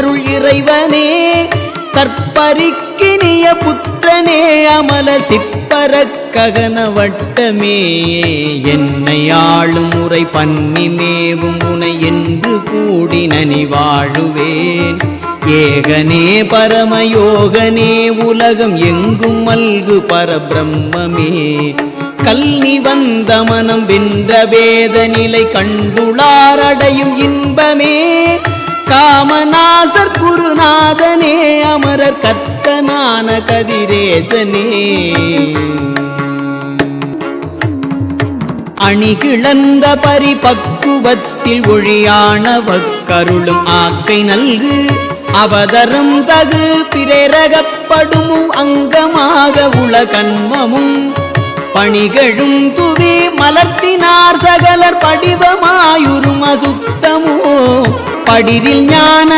அருள் இறைவனே தற்பரிக்கினிய புத்திரனே அமல சிற்பரக் ககன வட்டமே என்னை ஆளும் முறை பண்ணி மேவும் உனை என்று கூடி நனி வாழுவேன் ஏகனே பரமயோகனே உலகம் எங்கும் மல்கு பரபிரம்மே கல்வி வந்த மனம் வென்ற வேத நிலை கண்டுளாரடையும் இன்பமே காமநாசர் குருநாதனே அமரர் கர்த்தனான கதிரேசனே அணிகிழந்த பரிபக்குவத்தில் ஒழியான வக்கருளும் ஆக்கை நல்கு அவதரும் தகு பிரேரகப்படும் அங்கமாக உலகன்மமும் பணிகழும் துவி மலர்த்தினார் சகலர் படிவமாயுரும் அசுத்தமோ படிரில் ஞான